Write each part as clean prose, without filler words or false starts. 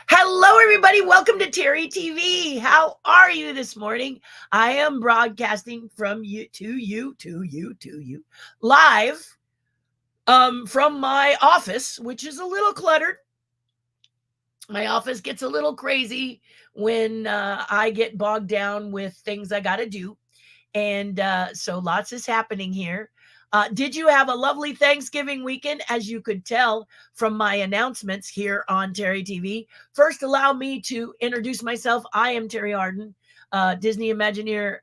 Hello, everybody. Welcome to Terri TV. How are you this morning? I am broadcasting from you to you live from my office, which is a little cluttered. My office gets a little crazy when I get bogged down with things I got to do. And so lots is happening here. Did you have a lovely Thanksgiving weekend? As you could tell from my announcements here on Terri TV. First, allow me to introduce myself. I am Terri Hardin, Disney Imagineer,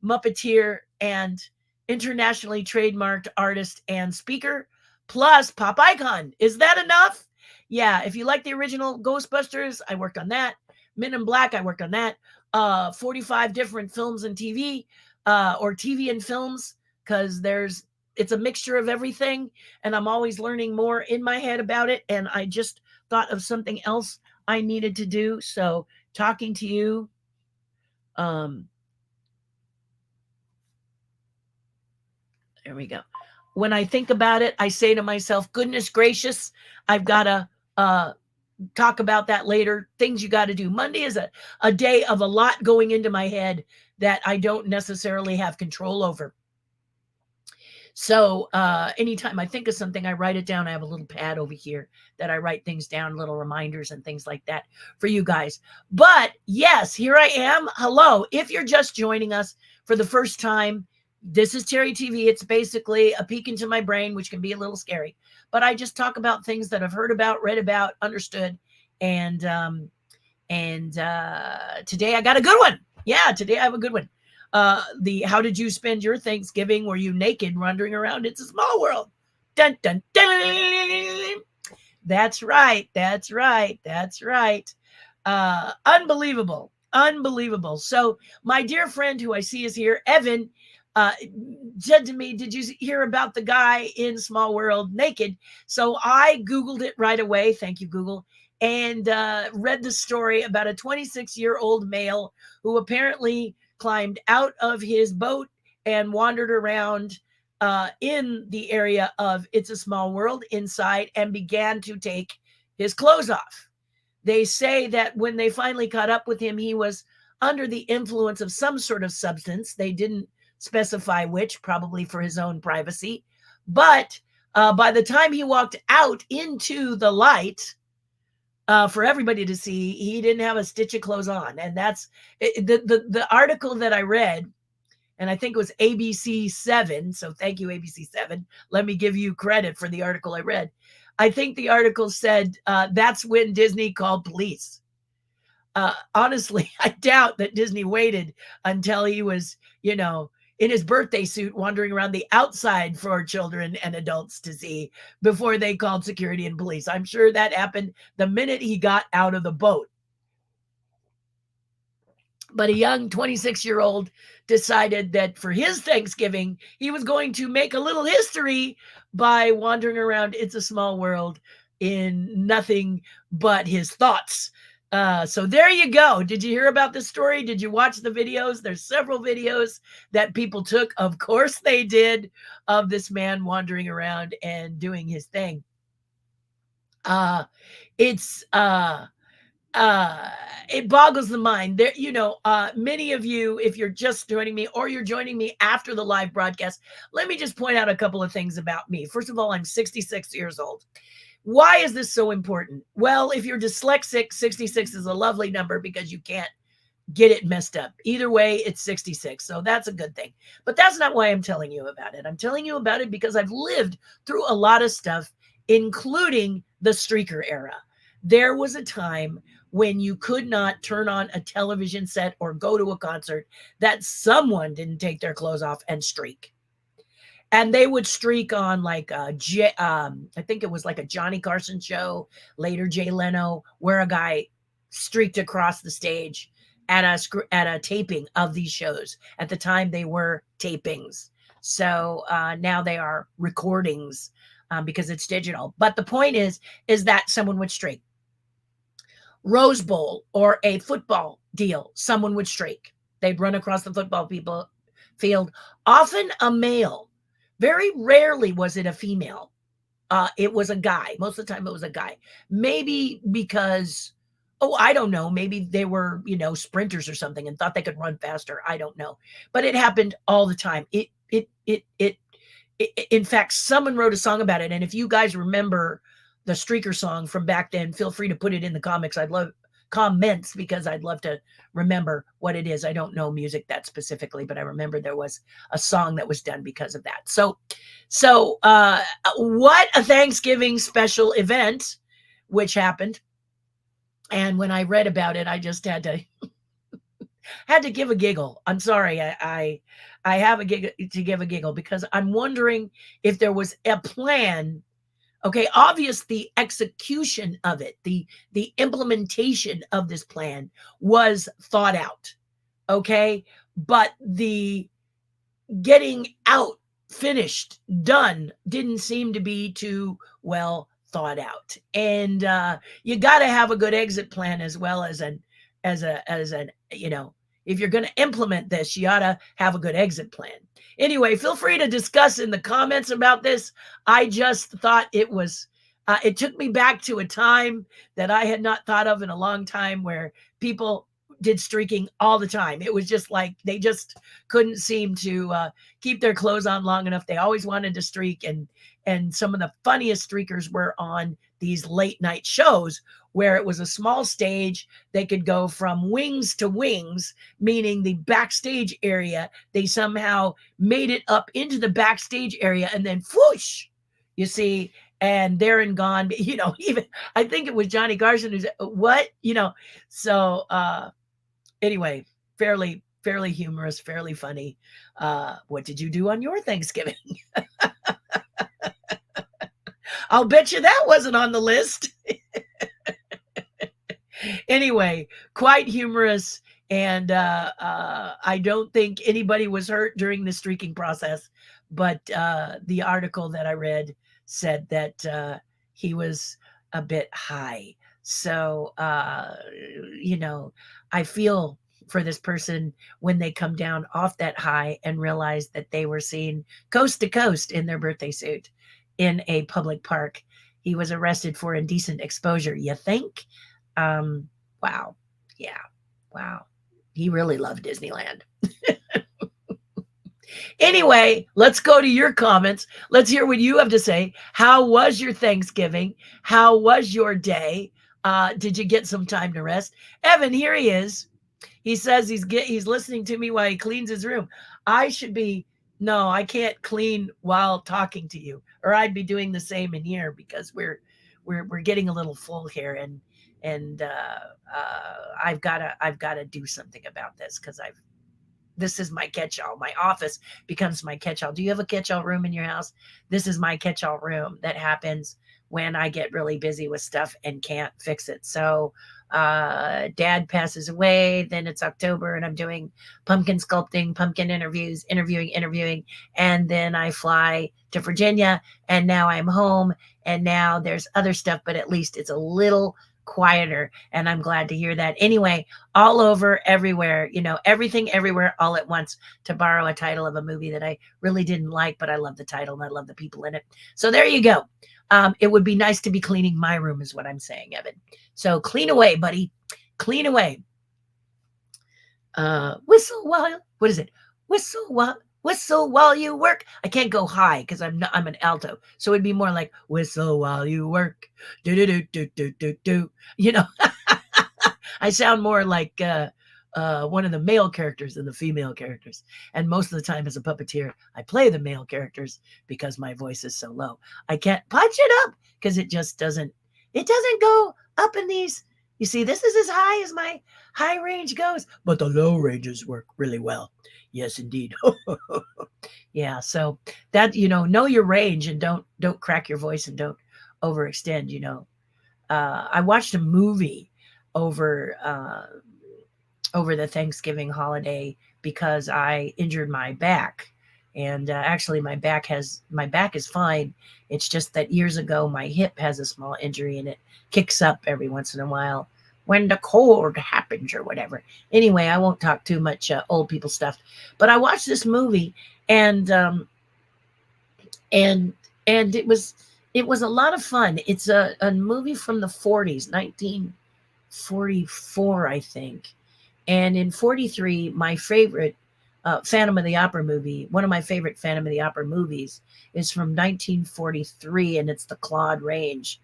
Muppeteer, and internationally trademarked artist and speaker, plus pop icon. Is that enough? Yeah, if you like the original Ghostbusters, I worked on that. Men in Black, I worked on that. 45 different films and TV, or TV and films, because it's a mixture of everything, and I'm always learning more in my head about it. And I just thought of something else I needed to do. So talking to you, there we go. When I think about it, I say to myself, goodness gracious, I've got to talk about that later. Things you got to do. Monday is a day of a lot going into my head that I don't necessarily have control over. So anytime I think of something, I write it down. I have a little pad over here that I write things down, little reminders and things like that for you guys. But yes, here I am. Hello. If you're just joining us for the first time, this is Terri TV. It's basically a peek into my brain, which can be a little scary. But I just talk about things that I've heard about, read about, understood. And today I got a good one. Yeah, today I have a good one. How did you spend your Thanksgiving? Were you naked wandering around? It's a small world. Dun, dun, dun. That's right. That's right. That's right. Unbelievable. Unbelievable. So my dear friend who I see is here, Evan, said to me, did you hear about the guy in Small World naked? So I Googled it right away. Thank you, Google. And read the story about a 26-year-old male who apparently climbed out of his boat and wandered around in the area of It's a Small World inside and began to take his clothes off. They say that when they finally caught up with him, he was under the influence of some sort of substance. They didn't specify which, probably for his own privacy. But by the time he walked out into the light, for everybody to see, he didn't have a stitch of clothes on. And that's the article that I read, and I think it was ABC 7. So thank you, ABC 7. Let me give you credit for the article I read. I think the article said that's when Disney called police. Honestly, I doubt that Disney waited until he was, in his birthday suit wandering around the outside for children and adults to see before they called security and police. I'm sure that happened the minute he got out of the boat. But a young 26-year-old decided that for his Thanksgiving, he was going to make a little history by wandering around It's a Small World in nothing but his thoughts. So there you go. Did you hear about this story? Did you watch the videos? There's several videos that people took. Of course they did, of this man wandering around and doing his thing. It boggles the mind. There, many of you, if you're just joining me or you're joining me after the live broadcast, let me just point out a couple of things about me. First of all, I'm 66 years old. Why is this so important? Well, if you're dyslexic, 66 is a lovely number because you can't get it messed up. Either way, it's 66. So that's a good thing. But that's not why I'm telling you about it. I'm telling you about it because I've lived through a lot of stuff, including the streaker era. There was a time when you could not turn on a television set or go to a concert that someone didn't take their clothes off and streak. And they would streak on like I think it was like a Johnny Carson show, later Jay Leno, where a guy streaked across the stage at a taping of these shows. At the time, they were tapings. So now they are recordings because it's digital. But the point is that someone would streak. Rose Bowl or a football deal, someone would streak. They'd run across the football field, often a male. Very rarely was it a female. it was a guy. Most of the time it was a guy. Maybe because, oh, I don't know. Maybe they were, sprinters or something and thought they could run faster. I don't know. But it happened all the time. In fact, someone wrote a song about it. And if you guys remember the Streaker song from back then, feel free to put it in the comments, because I'd love to remember what it is. I don't know music that specifically, but I remember there was a song that was done because of that. So what a Thanksgiving special event, which happened. And when I read about it, I just had to give a giggle. I'm sorry. I have to give a giggle, because I'm wondering if there was a plan. Okay, obvious the execution of it, the implementation of this plan was thought out. Okay, but the getting out, finished, done, didn't seem to be too well thought out. And you got to have a good exit plan, as well as an if you're going to implement this, you ought to have a good exit plan. Anyway, feel free to discuss in the comments about this. I just thought it was, it took me back to a time that I had not thought of in a long time, where people did streaking all the time. It was just like they just couldn't seem to keep their clothes on long enough. They always wanted to streak, and some of the funniest streakers were on these late night shows, where it was a small stage. They could go from wings to wings, meaning the backstage area. They somehow made it up into the backstage area, and then whoosh, you see, and there and gone. Even I think it was Johnny Carson who said, what? So anyway, fairly humorous, fairly funny. What did you do on your Thanksgiving? I'll bet you that wasn't on the list. Anyway, quite humorous. And I don't think anybody was hurt during the streaking process. But the article that I read said that he was a bit high. So, I feel for this person when they come down off that high and realize that they were seen coast to coast in their birthday suit in a public park. He was arrested for indecent exposure. You think? Wow. Yeah. Wow. He really loved Disneyland. Anyway, let's go to your comments. Let's hear what you have to say. How was your Thanksgiving? How was your day? Did you get some time to rest? Evan, here he is. He says he's listening to me while he cleans his room. No, I can't clean while talking to you, or I'd be doing the same in here, because we're getting a little full here, and I've got to do something about this, because this is my catch-all. My office becomes my catch-all. Do you have a catch-all room in your house? This is my catch-all room that happens when I get really busy with stuff and can't fix it. So Dad passes away, then it's October, and I'm doing pumpkin sculpting, pumpkin interviews, interviewing, and then I fly to Virginia, and now I'm home, and now there's other stuff, but at least it's a little quieter, and I'm glad to hear that. Anyway, all over, everywhere, everything, everywhere, all at once, to borrow a title of a movie that I really didn't like, but I love the title and I love the people in it. So there you go. It would be nice to be cleaning my room, is what I'm saying, Evan. So clean away, buddy. Clean away. Whistle while, what is it? Whistle while you work. I can't go high because I'm an alto. So it'd be more like whistle while you work. Do do do do do do do. I sound more like one of the male characters than the female characters. And most of the time as a puppeteer, I play the male characters because my voice is so low. I can't punch it up because it just doesn't go up in these. You see, this is as high as my high range goes, but the low ranges work really well. Yes, indeed. Yeah. So that, know your range, and don't crack your voice, and don't overextend. I watched a movie over the Thanksgiving holiday because I injured my back. And actually my back is fine. It's just that years ago, my hip has a small injury, and it kicks up every once in a while when the cold happens or whatever. Anyway, I won't talk too much old people stuff, but I watched this movie, and it was It was a lot of fun. It's a movie from the 40s, 1944, I think. And in 43, my favorite Phantom of the Opera movie, one of my favorite Phantom of the Opera movies, is from 1943, and it's the Claude Rains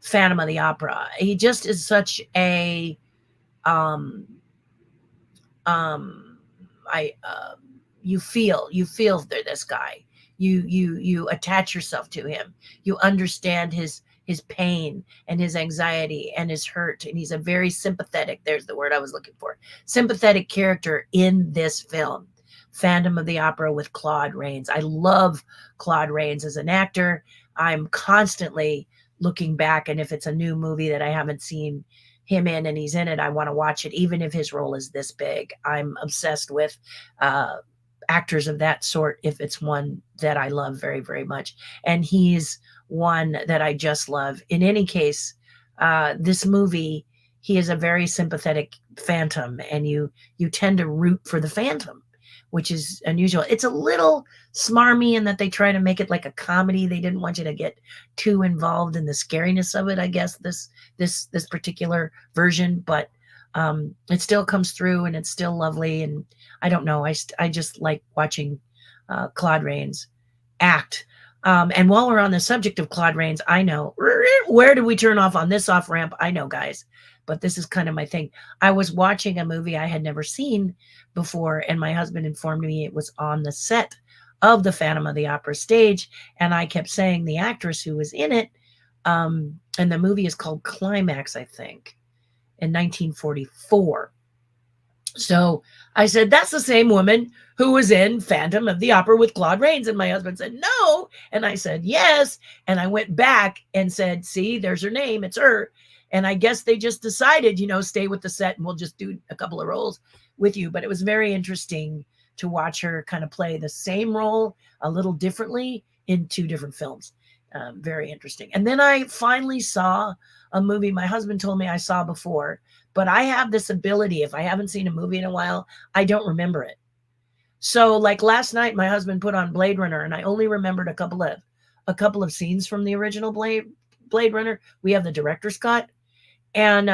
Phantom of the Opera. He just is such a um um I you feel this guy. You attach yourself to him. You understand his pain and his anxiety and his hurt, and he's a very sympathetic, there's the word I was looking for, sympathetic character in this film, Phantom of the Opera with Claude Rains. I love Claude Rains as an actor. I'm constantly looking back, and if it's a new movie that I haven't seen him in and he's in it, I want to watch it, even if his role is this big. I'm obsessed with uh, actors of that sort if it's one that I love very, very much. And he's one that I just love. In any case, this movie, he is a very sympathetic phantom, and you tend to root for the phantom, which is unusual. It's a little smarmy in that they try to make it like a comedy. They didn't want you to get too involved in the scariness of it, I guess, this particular version, but it still comes through and it's still lovely. And I don't know, I just like watching Claude Rains act. And while we're on the subject of Claude Rains, I know, where did we turn off on this off ramp? I know, guys, but this is kind of my thing. I was watching a movie I had never seen before, and my husband informed me it was on the set of the Phantom of the Opera stage. And I kept saying the actress who was in it, and the movie is called Climax, I think, in 1944. So I said, that's the same woman who was in Phantom of the Opera with Claude Rains. And my husband said, no. And I said, yes. And I went back and said, see, there's her name. It's her. And I guess they just decided, stay with the set and we'll just do a couple of roles with you. But it was very interesting to watch her kind of play the same role a little differently in two different films. Very interesting. And then I finally saw a movie my husband told me I saw before, but I have this ability. If I haven't seen a movie in a while, I don't remember it. So like last night, my husband put on Blade Runner, and I only remembered a couple of scenes from the original Blade Runner. We have the director's cut, and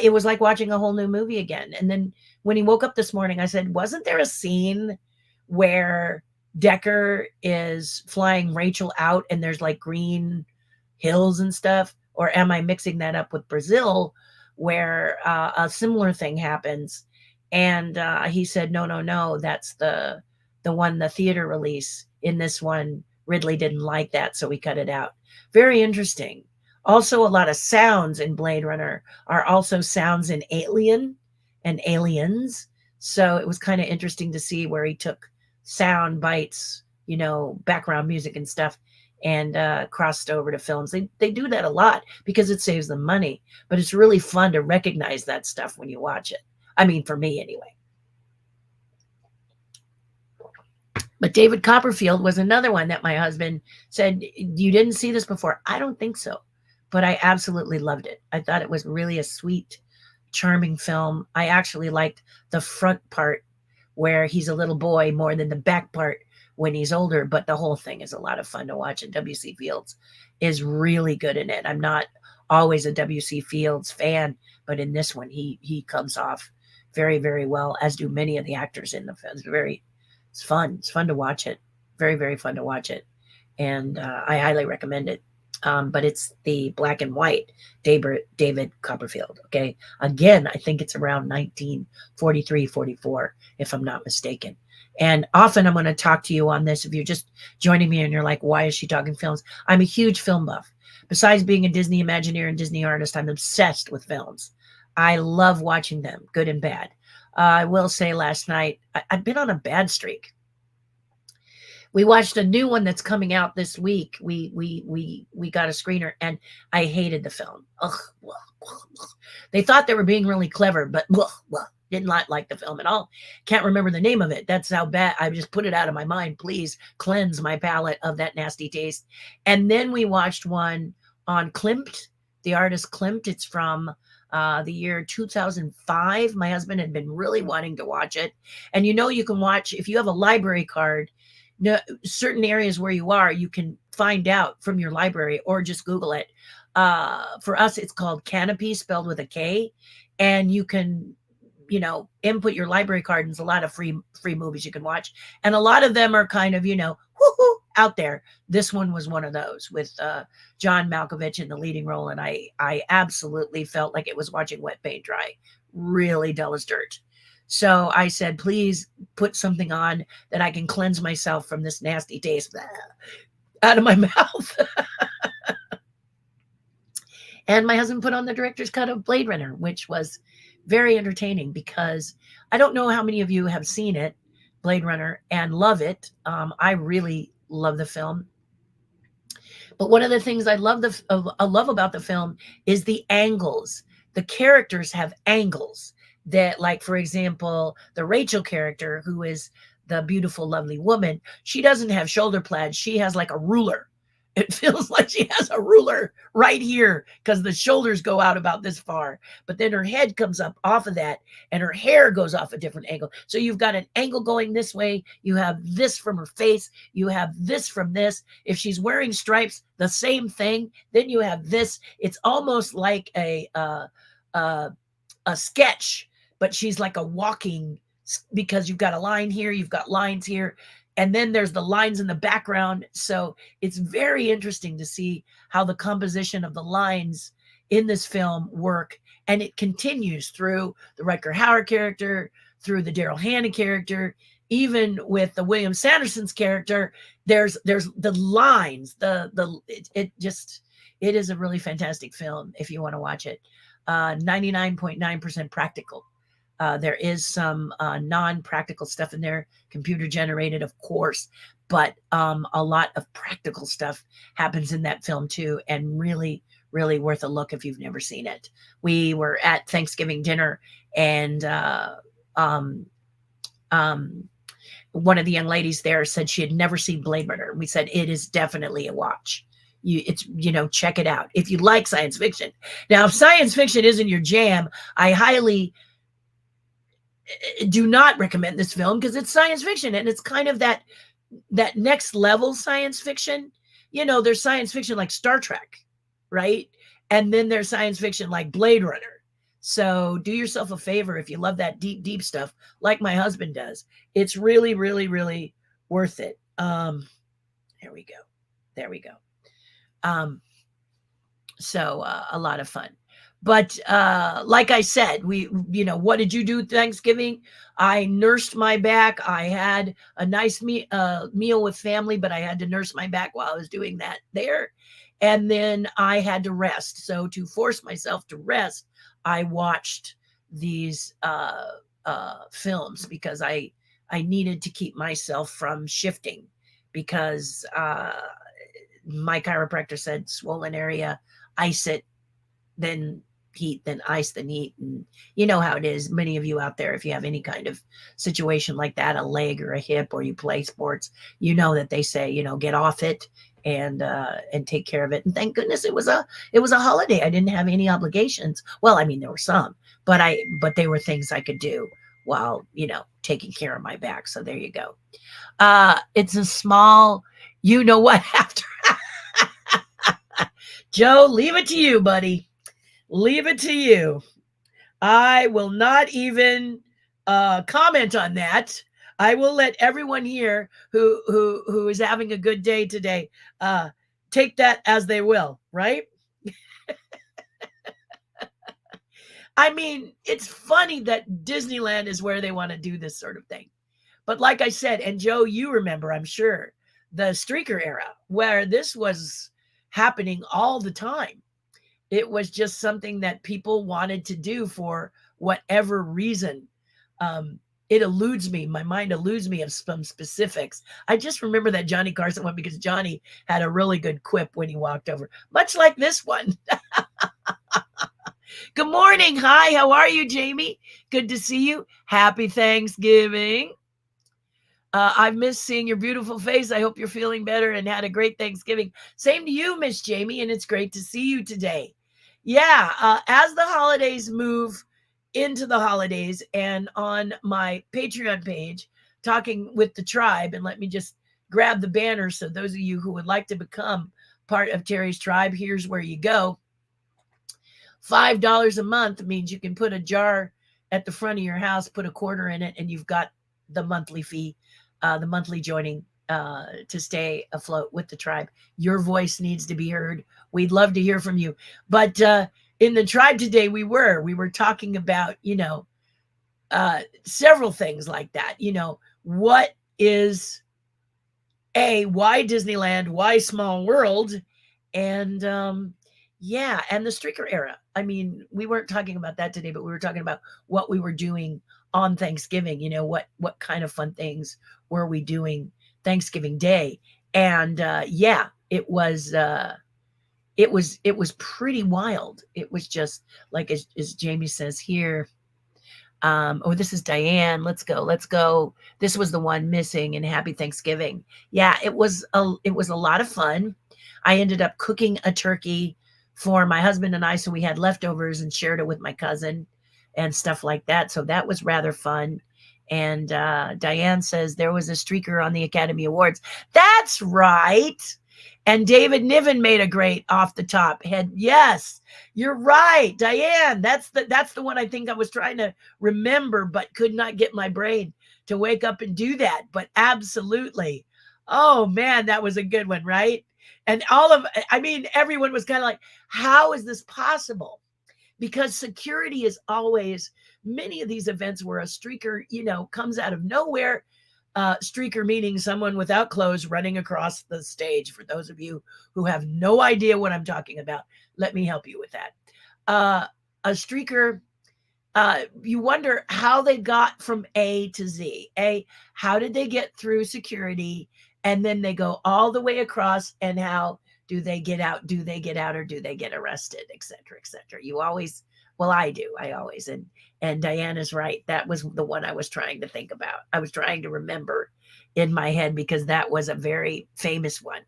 it was like watching a whole new movie again. And then when he woke up this morning, I said, wasn't there a scene where Decker is flying Rachel out and there's like green hills and stuff? Or am I mixing that up with Brazil, where a similar thing happens? And he said, no, that's the one, the theater release. In this one, Ridley didn't like that, so we cut it out. Very interesting. Also, a lot of sounds in Blade Runner are also sounds in Alien and Aliens. So it was kind of interesting to see where he took sound bites, background music and stuff, and crossed over to films. They do that a lot because it saves them money, but it's really fun to recognize that stuff when you watch it. I mean, for me anyway. But David Copperfield was another one that my husband said, you didn't see this before. I don't think so, but I absolutely loved it. I thought it was really a sweet, charming film. I actually liked the front part where he's a little boy more than the back part when he's older, but the whole thing is a lot of fun to watch, and W.C. Fields is really good in it. I'm not always a W.C. Fields fan, but in this one, he comes off very, very well, as do many of the actors in the film. It's fun. It's fun to watch it. Very, very fun to watch it. And I highly recommend it. But it's the black and white David Copperfield. Okay. Again, I think it's around 1943, 44, if I'm not mistaken. And often I'm going to talk to you on this. If you're just joining me and you're like, why is she talking films? I'm a huge film buff. Besides being a Disney Imagineer and Disney artist, I'm obsessed with films. I love watching them, good and bad. I will say last night, I've been on a bad streak. We watched a new one that's coming out this week. We got a screener, and I hated the film. They thought they were being really clever, but did not like the film at all. Can't remember the name of it. That's how bad. I just put it out of my mind. Please cleanse my palate of that nasty taste. And then we watched one on Klimt, the artist Klimt. It's from the year 2005. My husband had been really wanting to watch it. And you can watch, if you have a library card, certain areas where you are, you can find out from your library or just Google it. For us, it's called Canopy, spelled with a K, and you can, input your library card, and there's a lot of free movies you can watch, and a lot of them are kind of, woohoo, out there. This one was one of those with John Malkovich in the leading role, and I absolutely felt like it was watching wet paint dry, really dull as dirt. So I said, please put something on that I can cleanse myself from this nasty taste out of my mouth. And my husband put on the director's cut of Blade Runner, which was very entertaining because I don't know how many of you have seen it, Blade Runner, and love it. I really love the film. But one of the things I love about the film is the angles. The characters have angles that, like, for example, the Rachel character, who is the beautiful, lovely woman, she doesn't have shoulder pads. She has like a ruler. It feels like she has a ruler right here because the shoulders go out about this far, but then her head comes up off of that and her hair goes off a different angle. So you've got an angle going this way. You have this from her face. You have this from this. If she's wearing stripes, the same thing. Then you have this. It's almost like a sketch, but she's like a walking, because you've got a line here, you've got lines here, and then there's the lines in the background. So it's very interesting to see how the composition of the lines in this film work. And it continues through the Rutger Hauer character, through the Daryl Hannah character, even with the William Sanderson's character. There's the lines, it is a really fantastic film if you want to watch it. 99.9% practical. There is some non-practical stuff in there, computer generated, of course, but a lot of practical stuff happens in that film too, and really, really worth a look if you've never seen it. We were at Thanksgiving dinner, and one of the young ladies there said she had never seen Blade Runner. We said it is definitely a watch. Check it out if you like science fiction. Now, if science fiction isn't your jam, I highly do not recommend this film because it's science fiction, and it's kind of that next level science fiction. There's science fiction like Star Trek, right? And then there's science fiction like Blade Runner. So do yourself a favor if you love that deep stuff like my husband does. It's really, really, really worth it. There we go. So a lot of fun. But like I said, what did you do Thanksgiving? I nursed my back. I had a nice meal with family, but I had to nurse my back while I was doing that there. And then I had to rest. So to force myself to rest, I watched these films because I needed to keep myself from shifting, because my chiropractor said swollen area, ice it, then heat, then ice, then heat. And you know how it is. Many of you out there, if you have any kind of situation like that, a leg or a hip, or you play sports, you know that they say, get off it and take care of it. And thank goodness it was a holiday. I didn't have any obligations. Well, I mean, there were some, but they were things I could do while, taking care of my back. So there you go. It's a small, after Joe, leave it to you, buddy. Leave it to you. I will not even comment on that. I will let everyone here who is having a good day today take that as they will, right? I mean, it's funny that Disneyland is where they want to do this sort of thing. But like I said, and Joe, you remember, I'm sure, the streaker era where this was happening all the time. It was just something that people wanted to do for whatever reason. It eludes me. My mind eludes me of some specifics. I just remember that Johnny Carson one because Johnny had a really good quip when he walked over, much like this one. Good morning. Hi, how are you, Jamie? Good to see you. Happy Thanksgiving. I've missed seeing your beautiful face. I hope you're feeling better and had a great Thanksgiving. Same to you, Miss Jamie, and it's great to see you today. Yeah, as the holidays move into the holidays, and on my Patreon page, Talking with the Tribe, and let me just grab the banner. So those of you who would like to become part of Terri's tribe, here's where you go. $5 a month means you can put a jar at the front of your house, put a quarter in it, and you've got the monthly fee, the monthly joining to stay afloat with the tribe. Your voice needs to be heard. We'd love to hear from you. But in the tribe today, we were talking about, several things like that. What is why Disneyland, why Small World, and and the streaker era. I mean, we weren't talking about that today, but we were talking about what we were doing on Thanksgiving. What kind of fun things were we doing Thanksgiving Day? And it was pretty wild. It was just like as Jamie says here. This is Diane. Let's go. This was the one missing, and happy Thanksgiving. Yeah, it was a lot of fun. I ended up cooking a turkey for my husband and I, so we had leftovers and shared it with my cousin and stuff like that. So that was rather fun. And Diane says there was a streaker on the Academy Awards. That's right. And David Niven made a great off the top head. Yes, you're right, Diane. That's the one I think I was trying to remember, but could not get my brain to wake up and do that. But absolutely. Oh man, that was a good one, right? And everyone was kind of like, how is this possible? Because security is always, many of these events where a streaker, comes out of nowhere. Streaker meaning someone without clothes running across the stage. For those of you who have no idea what I'm talking about, let me help you with that. A streaker, you wonder how they got from A to Z. How did they get through security? And then they go all the way across, and how do they get out? Do they get out, or do they get arrested, et cetera, et cetera? You always, well, I do. I always, and Diana's right. That was the one I was trying to think about. I was trying to remember in my head, because that was a very famous one.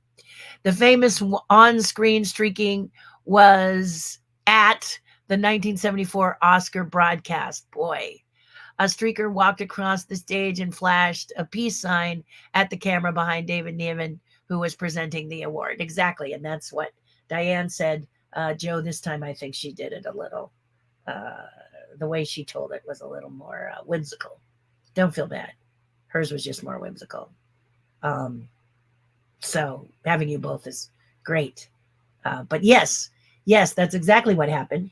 The famous on-screen streaking was at the 1974 Oscar broadcast. Boy, a streaker walked across the stage and flashed a peace sign at the camera behind David Niven, who was presenting the award. Exactly. And that's what Diane said. Joe, this time I think she did it a little, the way she told it was a little more whimsical. Don't feel bad. Hers was just more whimsical. So having you both is great. But yes, that's exactly what happened.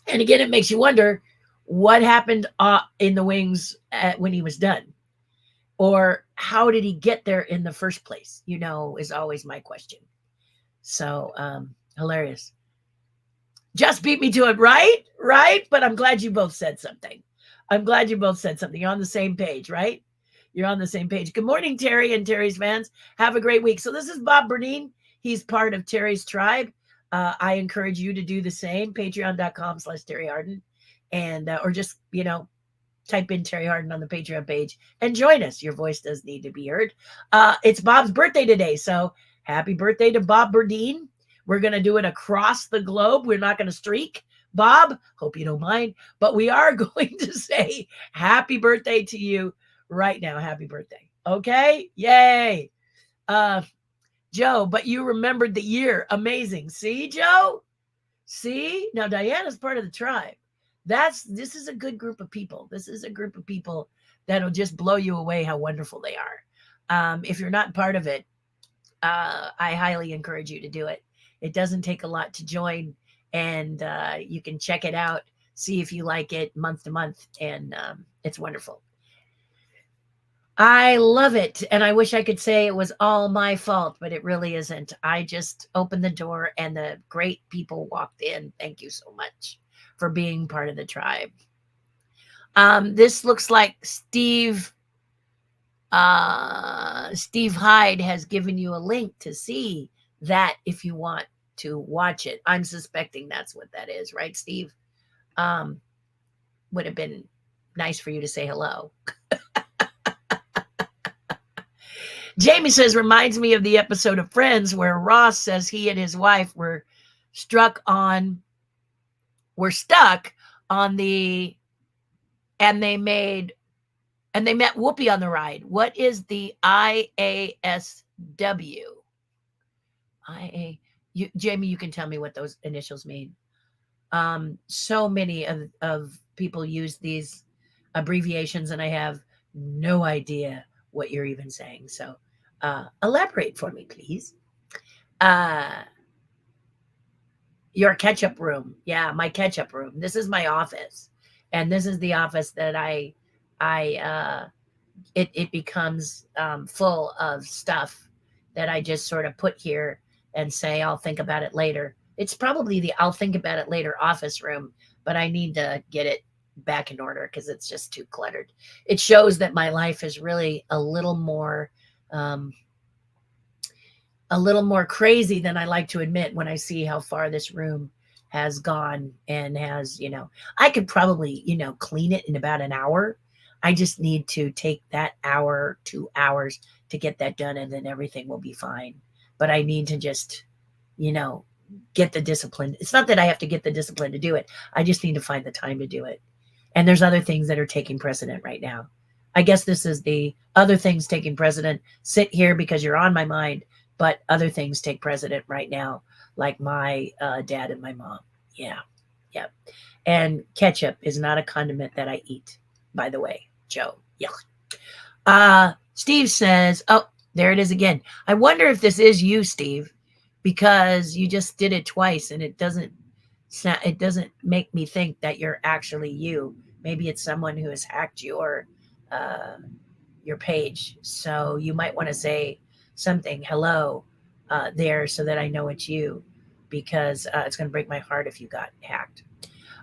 And again, it makes you wonder what happened in the wings when he was done, or how did he get there in the first place? Is always my question. So hilarious. Just beat me to it, right? But I'm glad you both said something. You're on the same page, right? You're on the same page. Good morning, Terri and Terri's fans. Have a great week. So this is Bob Bernine. He's part of Terri's tribe. I encourage you to do the same. Patreon.com/Terri Hardin. And, or just, type in Terri Hardin on the Patreon page and join us. Your voice does need to be heard. It's Bob's birthday today. So happy birthday to Bob Bernine. We're going to do it across the globe. We're not going to streak. Bob, hope you don't mind, but we are going to say happy birthday to you right now. Happy birthday. Okay? Yay. Joe, but you remembered the year. Amazing. See, Joe? See? Now, Diana's part of the tribe. This is a good group of people. This is a group of people that'll just blow you away how wonderful they are. If you're not part of it, I highly encourage you to do it. It doesn't take a lot to join, and you can check it out, see if you like it month to month, and it's wonderful. I love it, and I wish I could say it was all my fault, but it really isn't. I just opened the door, and the great people walked in. Thank you so much for being part of the tribe. This looks like Steve Hyde has given you a link to see that if you want to watch it. I'm suspecting that's what that is, right, Steve? Would have been nice for you to say hello. Jamie says, reminds me of the episode of Friends where Ross says he and his wife were stuck on the, and they made And they met Whoopi on the ride. What is the IASW? Jamie, you can tell me what those initials mean. So many of people use these abbreviations, and I have no idea what you're even saying. So elaborate for me, please. Uh, your ketchup room. Yeah, my ketchup room. This is my office. And this is the office that it becomes full of stuff that I just sort of put here and say, I'll think about it later. It's probably the I'll think about it later office room, but I need to get it back in order because it's just too cluttered. It shows that my life is really um, a little more crazy than I like to admit when I see how far this room has gone and has, I could probably, clean it in about an hour. I just need to take that hour, 2 hours to get that done, and then everything will be fine. But I need to just, get the discipline. It's not that I have to get the discipline to do it. I just need to find the time to do it. And there's other things that are taking precedent right now. I guess this is the other things taking precedent. Sit here because you're on my mind, but other things take precedent right now, like my dad and my mom. Yeah. Yeah. And ketchup is not a condiment that I eat, by the way, Joe. Yeah. Steve says, oh, there it is again. I wonder if this is you, Steve, because you just did it twice and it doesn't make me think that you're actually you. Maybe it's someone who has hacked uh, your page. So you might want to say something, hello, there, so that I know it's you, because it's going to break my heart if you got hacked.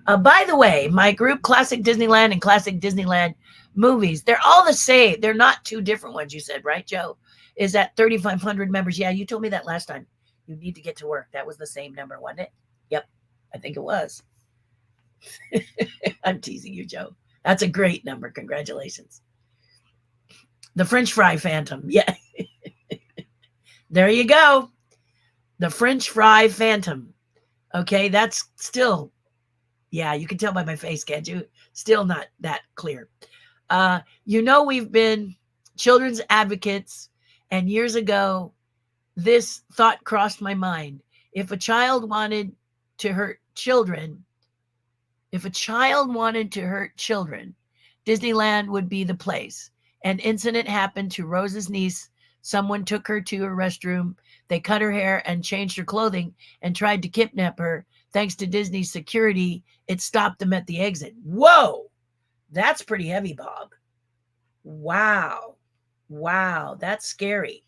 By the way, my group, Classic Disneyland and Classic Disneyland Movies, they're all the same. They're not two different ones, you said, right, Joe? Is that 3,500 members? Yeah, you told me that last time. You need to get to work. That was the same number, wasn't it? Yep, I think it was. I'm teasing you, Joe. That's a great number. Congratulations. The French fry phantom. Yeah. There you go. The French fry phantom. Okay, that's still, yeah, you can tell by my face, can't you? Still not that clear. We've been children's advocates, and years ago, this thought crossed my mind. If a child wanted to hurt children, Disneyland would be the place. An incident happened to Rose's niece. Someone took her to a restroom. They cut her hair and changed her clothing and tried to kidnap her. Thanks to Disney's security, it stopped them at the exit. Whoa, that's pretty heavy, Bob. Wow, that's scary.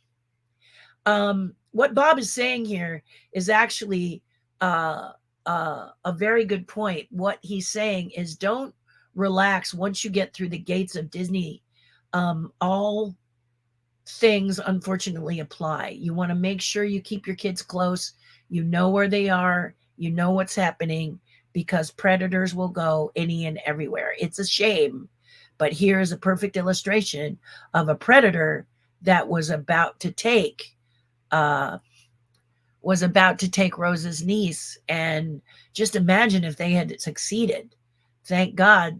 What Bob is saying here is actually a very good point. What he's saying is don't relax once you get through the gates of Disney. All things unfortunately apply. You want to make sure you keep your kids close. You know where they are. You know what's happening, because predators will go any and everywhere. It's a shame, but here's a perfect illustration of a predator that was about to take Rose's niece. And just imagine if they had succeeded. Thank God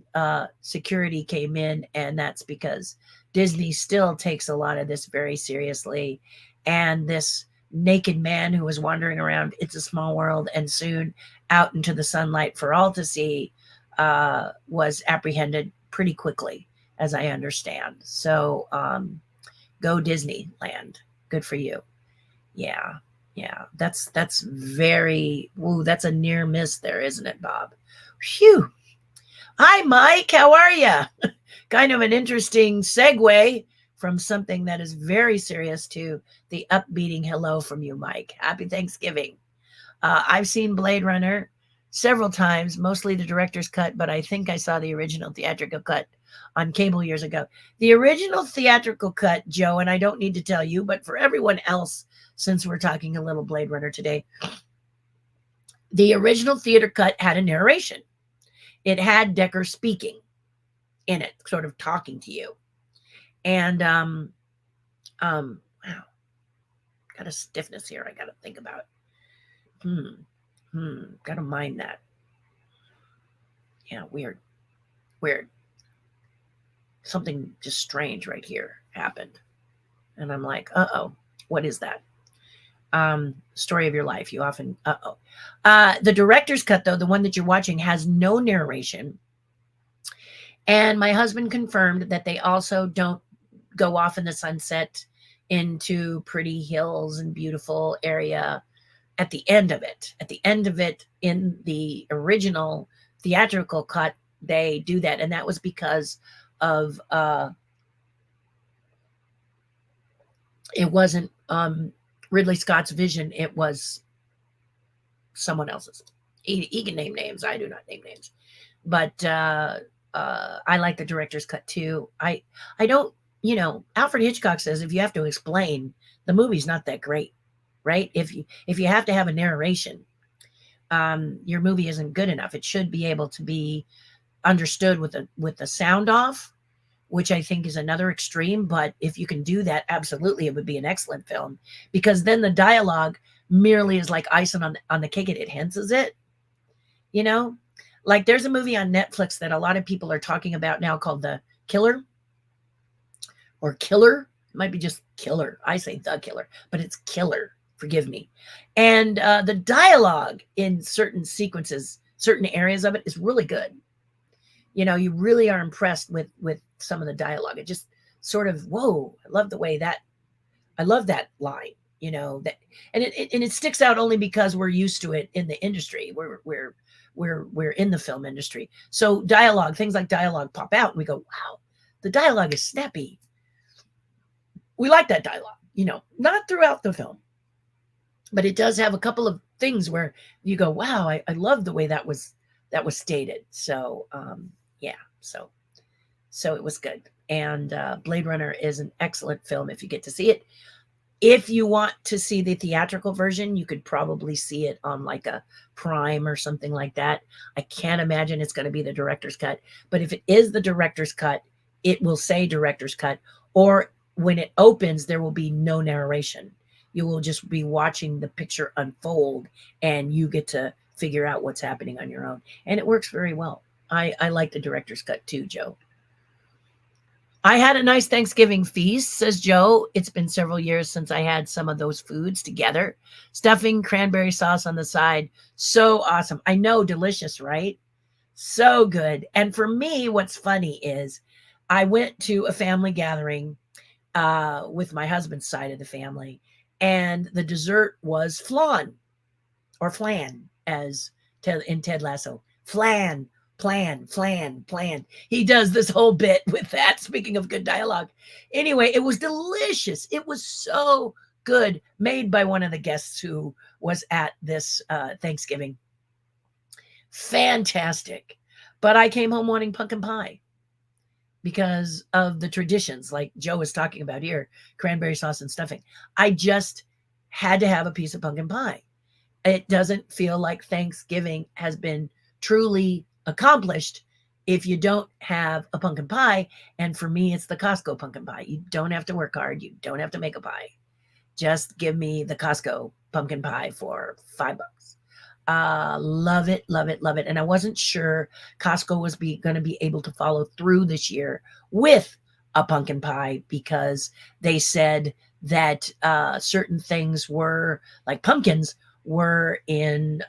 security came in, and that's because Disney still takes a lot of this very seriously. And this naked man who was wandering around It's a Small World and soon out into the sunlight for all to see was apprehended pretty quickly, as I understand. So go Disneyland. Good for you. Yeah. That's very, that's a near miss there, isn't it, Bob? Phew. Hi, Mike. How are you? Kind of an interesting segue from something that is very serious to the upbeating hello from you, Mike. Happy Thanksgiving. I've seen Blade Runner several times, mostly the director's cut, but I think I saw the original theatrical cut on cable years ago. The original theatrical cut, Joe, and I don't need to tell you, but for everyone else, since we're talking a little Blade Runner today, the original theater cut had a narration. It had Decker speaking in it, sort of talking to you. And wow, got a stiffness here I got to think about. Got to mind that. Yeah, weird. something just strange right here happened. And I'm like, oh, what is that? Story of your life. You often, the director's cut, though, the one that you're watching, has no narration. And my husband confirmed that they also don't go off in the sunset into pretty hills and beautiful area at the end of it. At the end of it, in the original theatrical cut, they do that. And that was because of it wasn't Ridley Scott's vision. It was someone else's. He can name names. I do not name names. But I like the director's cut too. I don't, Alfred Hitchcock says if you have to explain, the movie's not that great, right? If you have to have a narration, your movie isn't good enough. It should be able to be understood with the sound off, which I think is another extreme. But if you can do that, absolutely, it would be an excellent film, because then the dialogue merely is like icing on the cake. It enhances it, Like there's a movie on Netflix that a lot of people are talking about now called The Killer, or Killer. It might be just Killer. I say The Killer, but it's Killer. Forgive me. And the dialogue in certain sequences, certain areas of it is really good. You really are impressed with some of the dialogue. It just sort of, whoa, I love that line, that, and it sticks out only because we're used to it in the industry. We're in the film industry. So dialogue, things like dialogue pop out and we go, wow, the dialogue is snappy. We like that dialogue, not throughout the film, but it does have a couple of things where you go, wow, I love the way that was stated. So, yeah, so it was good. And Blade Runner is an excellent film if you get to see it. If you want to see the theatrical version, you could probably see it on like a Prime or something like that. I can't imagine it's going to be the director's cut. But if it is the director's cut, it will say director's cut. Or when it opens, there will be no narration. You will just be watching the picture unfold and you get to figure out what's happening on your own. And it works very well. I like the director's cut too, Joe. I had a nice Thanksgiving feast, says Joe. It's been several years since I had some of those foods together. Stuffing, cranberry sauce on the side. So awesome. I know, delicious, right? So good. And for me, what's funny is I went to a family gathering with my husband's side of the family, and the dessert was flan, or flan, as in Ted Lasso. Flan. Plan. He does this whole bit with that. Speaking of good dialogue. Anyway, it was delicious. It was so good. Made by one of the guests who was at this Thanksgiving. Fantastic. But I came home wanting pumpkin pie because of the traditions, like Joe was talking about here, cranberry sauce and stuffing. I just had to have a piece of pumpkin pie. It doesn't feel like Thanksgiving has been truly accomplished if you don't have a pumpkin pie. And for me, it's the Costco pumpkin pie. You don't have to work hard. You don't have to make a pie. Just give me the Costco pumpkin pie for $5. Love it. And I wasn't sure Costco was going to be able to follow through this year with a pumpkin pie, because they said that certain things were, like pumpkins, were in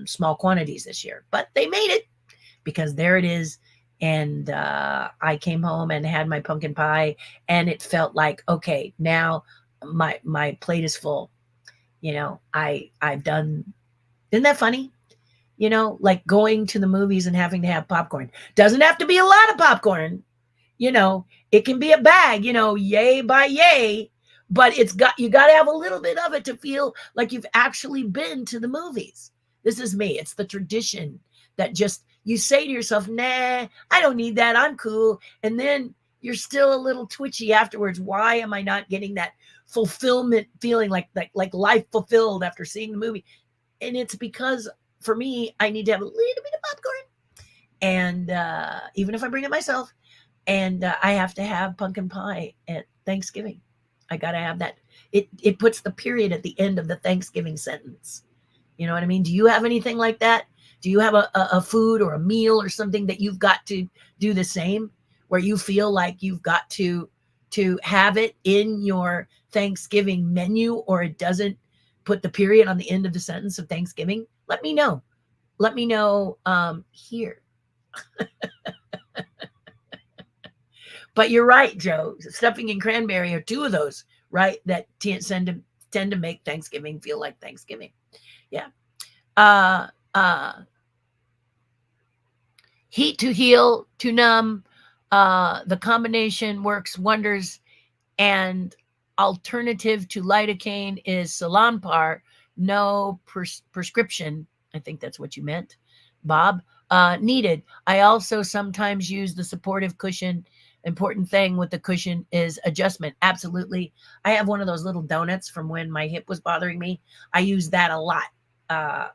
small quantities this year. But they made it, because there it is. And I came home and had my pumpkin pie, and it felt like, okay, now my plate is full. I've done, isn't that funny? Like going to the movies and having to have popcorn. Doesn't have to be a lot of popcorn. It can be a bag, yay by yay, but you got to have a little bit of it to feel like you've actually been to the movies. This is me. It's the tradition that just, you say to yourself, nah, I don't need that. I'm cool. And then you're still a little twitchy afterwards. Why am I not getting that fulfillment feeling, like life fulfilled after seeing the movie? And it's because, for me, I need to have a little bit of popcorn. And even if I bring it myself, and I have to have pumpkin pie at Thanksgiving. I got to have that. It puts the period at the end of the Thanksgiving sentence. You know what I mean? Do you have anything like that? Do you have a food or a meal or something that you've got to do the same? where you feel like you've got to have it in your Thanksgiving menu, or it doesn't put the period on the end of the sentence of Thanksgiving, let me know. Let me know here. But you're right, Joe. Stuffing and cranberry are two of those, right? That tend to make Thanksgiving feel like Thanksgiving. Yeah. Uh, uh, heat to heal, to numb. The combination works wonders. And alternative to lidocaine is Salampar. No prescription. I think that's what you meant, Bob. Needed. I also sometimes use the supportive cushion. Important thing with the cushion is adjustment. Absolutely. I have one of those little donuts from when my hip was bothering me. I use that a lot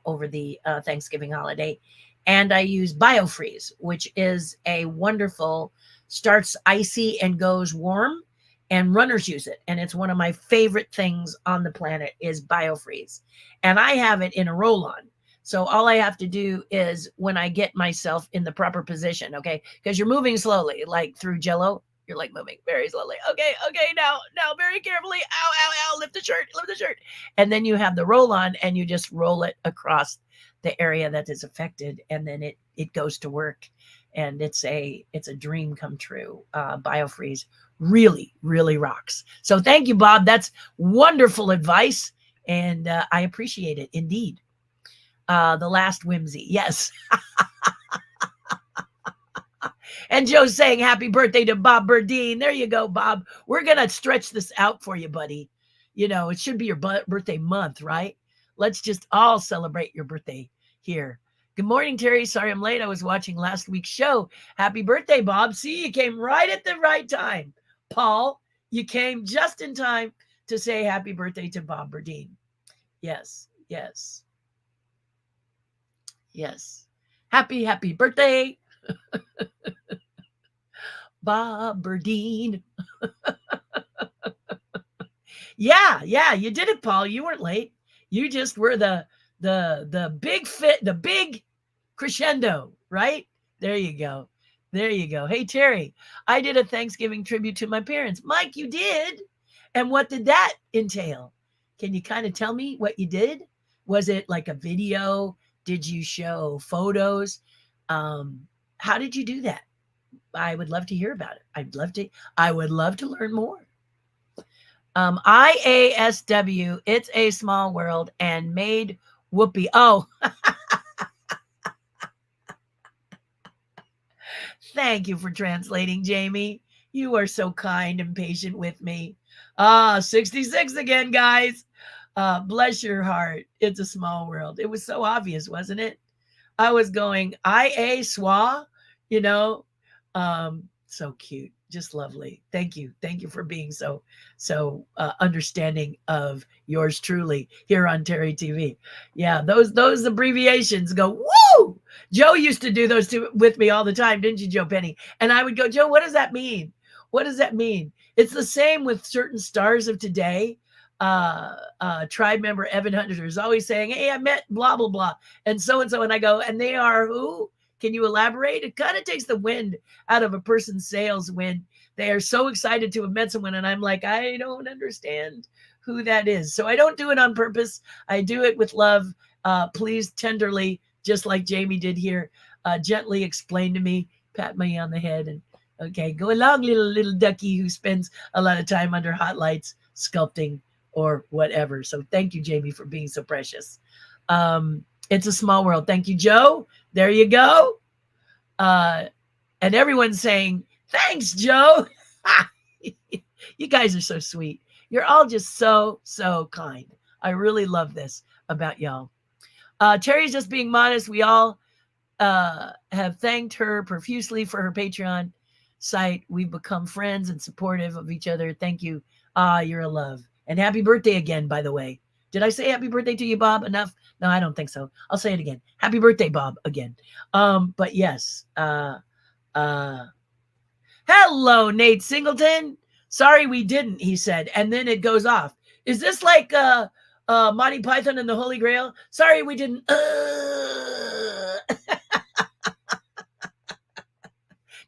over the Thanksgiving holiday. And I use BioFreeze, which is a wonderful, starts icy and goes warm, and runners use it. And it's one of my favorite things on the planet is BioFreeze. And I have it in a roll-on. So all I have to do is, when I get myself in the proper position, okay, because you're moving slowly, like through Jello, you're like moving very slowly. Okay, now very carefully. Ow, ow, ow, lift the shirt. And then you have the roll-on, and you just roll it across the area that is affected, and then it goes to work. And it's a dream come true. BioFreeze really, really rocks. So thank you, Bob. That's wonderful advice, and I appreciate it indeed. The last whimsy, yes. And Joe's saying happy birthday to Bob Burdine. There you go, Bob. We're gonna stretch this out for you, buddy. You know, it should be your birthday month, right? Let's just all celebrate your birthday here. Good morning, Terri. Sorry I'm late. I was watching last week's show. Happy birthday, Bob. See, you came right at the right time. Paul, you came just in time to say happy birthday to Bob Burdine. Yes. Happy birthday, Bob Burdine. Yeah, you did it, Paul. You weren't late. You just were the big fit, the big crescendo, right? There you go. Hey, Terri, I did a Thanksgiving tribute to my parents. Mike, you did? And what did that entail? Can you kind of tell me what you did? Was it like a video? Did you show photos? How did you do that? I would love to hear about it. I would love to learn more. IASW, It's a Small World, and made Whoopi. Oh, thank you for translating, Jamie. You are so kind and patient with me. 66 again, guys. Bless your heart. It's a small world. It was so obvious, wasn't it? I was going, IA Swa, so cute. Just lovely. Thank you for being so understanding of yours truly here on Terri TV. Yeah, those abbreviations go woo. Joe used to do those two with me all the time, didn't you, Joe Penny? And I would go, Joe, what does that mean? It's the same with certain stars of today. Tribe member Evan Hunter is always saying, hey, I met blah blah blah and so, and I go, and they are who? Can you elaborate? It kind of takes the wind out of a person's sails when they are so excited to have met someone, and I'm like, I don't understand who that is. So I don't do it on purpose. I do it with love. Please tenderly, just like Jamie did here, gently explain to me, pat me on the head, and okay, go along, little ducky who spends a lot of time under hot lights sculpting or whatever. So thank you, Jamie, for being so precious. It's a small world. Thank you, Joe. There you go. And everyone's saying, thanks, Joe. You guys are so sweet. You're all just so kind. I really love this about y'all. Terry's just being modest. We all have thanked her profusely for her Patreon site. We've become friends and supportive of each other. Thank you. You're a love. And happy birthday again, by the way. Did I say happy birthday to you, Bob, enough? No, I don't think so. I'll say it again. Happy birthday, Bob, again. But yes. Hello, Nate Singleton. Sorry we didn't, he said. And then it goes off. Is this like Monty Python and the Holy Grail? Sorry we didn't.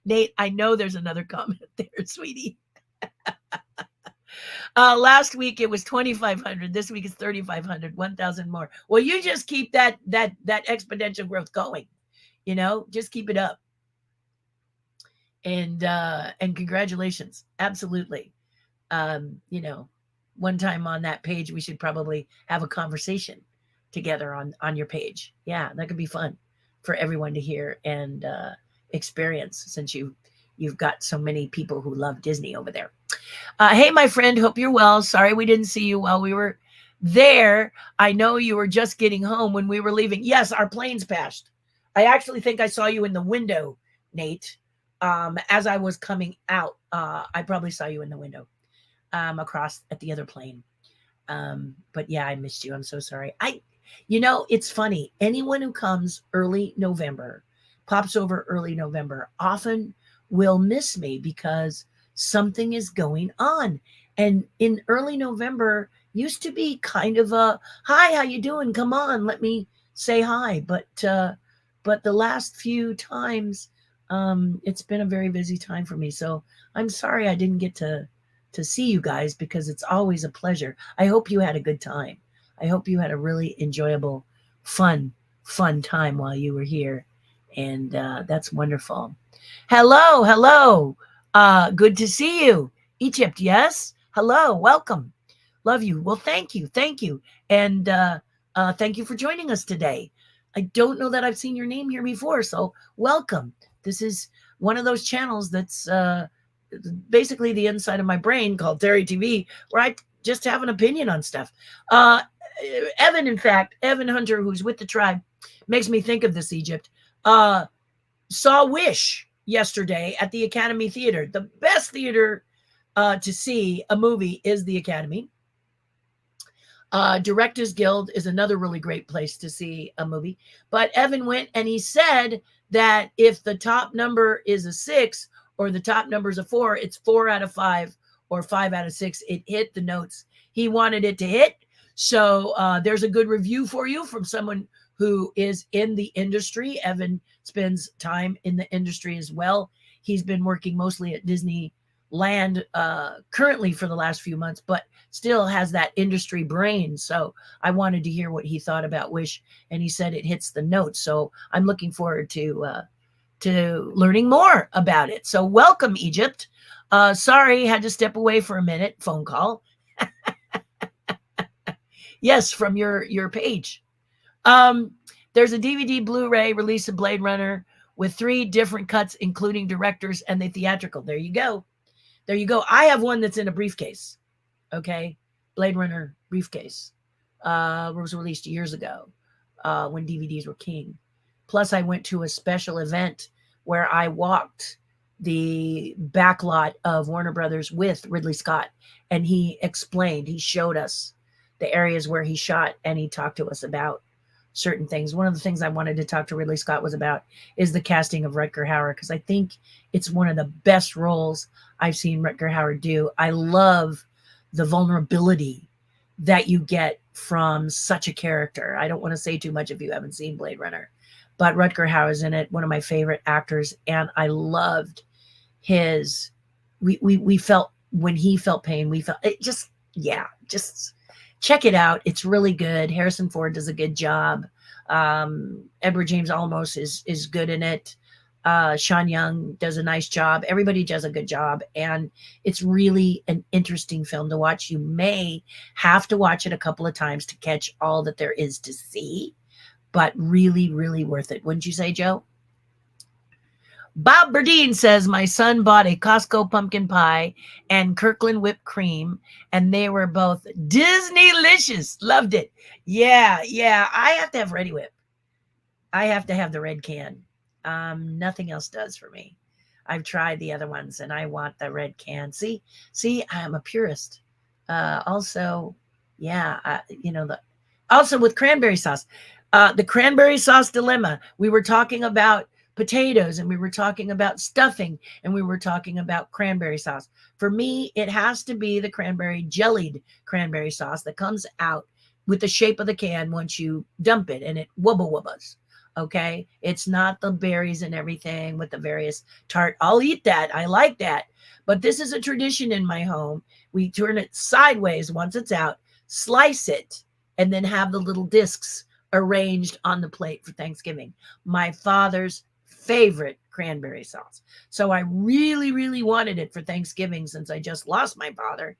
Nate, I know there's another comment there, sweetie. Last week it was 2,500. This week it's 3,500, 1,000 more. Well, you just keep that exponential growth going. Just keep it up. And congratulations. Absolutely. One time on that page, we should probably have a conversation together on your page. Yeah, that could be fun for everyone to hear and experience, since you've got so many people who love Disney over there. Hey, my friend, hope you're well. Sorry we didn't see you while we were there. I know you were just getting home when we were leaving. Yes, our planes passed. I actually think I saw you in the window, Nate, as I was coming out. I probably saw you in the window across at the other plane. But yeah, I missed you. I'm so sorry. It's funny. Anyone who comes early November, pops over early November, often will miss me because something is going on. And in early November used to be kind of a, hi, how you doing? Come on, let me say hi. But the last few times, it's been a very busy time for me. So I'm sorry I didn't get to see you guys, because it's always a pleasure. I hope you had a good time. I hope you had a really enjoyable, fun time while you were here. And that's wonderful. Hello. Good to see you. Egypt, yes? Hello, welcome. Love you. Well, thank you. And thank you for joining us today. I don't know that I've seen your name here before, so welcome. This is one of those channels that's basically the inside of my brain, called Terri TV, where I just have an opinion on stuff. Evan Hunter, who's with the tribe, makes me think of this, Egypt. Saw Wish yesterday at the Academy Theater. The best theater to see a movie is the Academy. Directors Guild is another really great place to see a movie. But Evan went and he said that if the top number is a 6 or the top number is a 4, it's 4 out of 5 or 5 out of 6. It hit the notes he wanted it to hit. So there's a good review for you from someone who is in the industry. Evan spends time in the industry as well. He's been working mostly at Disneyland currently for the last few months, but still has that industry brain. So I wanted to hear what he thought about Wish, and he said it hits the notes. So I'm looking forward to learning more about it. So welcome, Egypt. Sorry, had to step away for a minute. Phone call. Yes, from your page. There's a DVD Blu-ray release of Blade Runner with 3 different cuts, including directors and the theatrical. There you go. I have one that's in a briefcase. Okay. Blade Runner briefcase. Was released years ago when DVDs were king. Plus, I went to a special event where I walked the backlot of Warner Brothers with Ridley Scott, and he showed us the areas where he shot, and he talked to us about certain things. One of the things I wanted to talk to Ridley Scott was about is the casting of Rutger Hauer, because I think it's one of the best roles I've seen Rutger Hauer do. I love the vulnerability that you get from such a character. I don't want to say too much if you haven't seen Blade Runner, but Rutger Hauer's in it, one of my favorite actors, and I loved his, we felt, when he felt pain, we felt it. Just check it out. It's really good. Harrison Ford does a good job. Edward James Olmos is good in it. Sean Young does a nice job. Everybody does a good job. And it's really an interesting film to watch. You may have to watch it a couple of times to catch all that there is to see, but really, really worth it. Wouldn't you say, Joe? Bob Berdine says, my son bought a Costco pumpkin pie and Kirkland whipped cream, and they were both Disney-licious. Loved it. Yeah. I have to have Ready Whip. I have to have the red can. Nothing else does for me. I've tried the other ones, and I want the red can. See, I'm a purist. Also with cranberry sauce. The cranberry sauce dilemma. We were talking about potatoes, and we were talking about stuffing, and we were talking about cranberry sauce. For me, it has to be the jellied cranberry sauce that comes out with the shape of the can once you dump it, and it wubba wubbas. Okay. It's not the berries and everything with the various tart. I'll eat that. I like that. But this is a tradition in my home. We turn it sideways once it's out, slice it, and then have the little discs arranged on the plate for Thanksgiving. My father's favorite cranberry sauce. So I really, really wanted it for Thanksgiving since I just lost my father,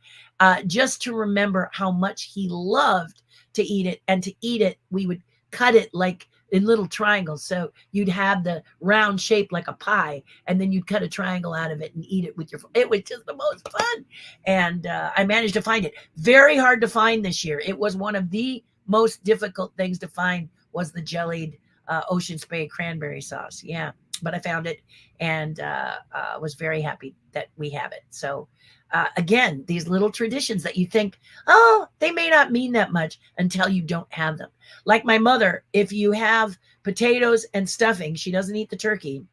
just to remember how much he loved to eat it. And to eat it, we would cut it like in little triangles. So you'd have the round shape like a pie, and then you'd cut a triangle out of it and eat it with your. It was just the most fun, and I managed to find it. Very hard to find this year. It was one of the most difficult things to find was the jellied Ocean Spray cranberry sauce. Yeah, but I found it and was very happy that we have it. So again, these little traditions that you think, oh, they may not mean that much until you don't have them. Like my mother, if you have potatoes and stuffing, she doesn't eat the turkey.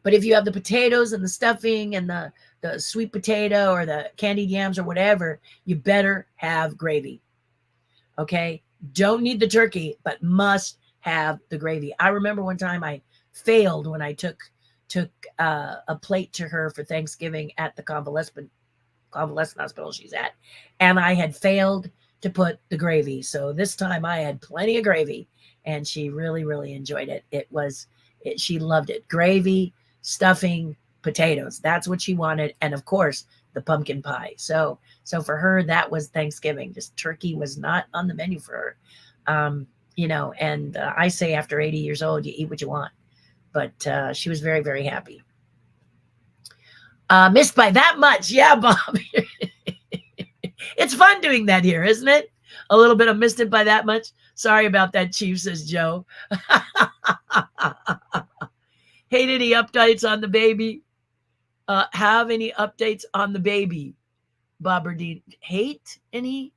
But if you have the potatoes and the stuffing and the sweet potato or the candied yams or whatever, you better have gravy. Okay. Don't need the turkey, but must have the gravy. I remember one time I failed when I took a plate to her for Thanksgiving at the convalescent hospital she's at, and I had failed to put the gravy. So this time I had plenty of gravy, and she really, really enjoyed it. She loved it. Gravy, stuffing, potatoes. That's what she wanted, and of course the pumpkin pie. So for her that was Thanksgiving. Just turkey was not on the menu for her. And I say after 80 years old, you eat what you want. But she was very, very happy. Missed by that much. Yeah, Bob. It's fun doing that here, isn't it? A little bit of missed it by that much. Sorry about that, Chief, says Joe. Hate any updates on the baby? Have any updates on the baby? Bob Berdine. Hate any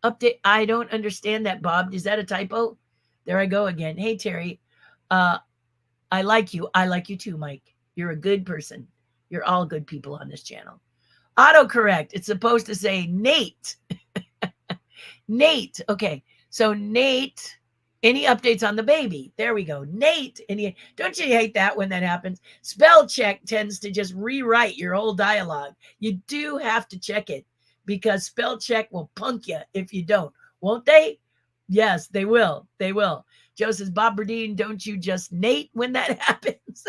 update? I don't understand that, Bob. Is that a typo? There I go again. Hey, Terry. I like you. I like you too, Mike. You're a good person. You're all good people on this channel. Autocorrect. It's supposed to say Nate. Nate. Okay. So Nate, any updates on the baby? There we go. Nate. Don't you hate that when that happens? Spell check tends to just rewrite your whole dialogue. You do have to check it because spell check will punk you if you don't. Won't they? Yes, they will. They will. Joe says, Bob Berdine, don't you just Nate when that happens?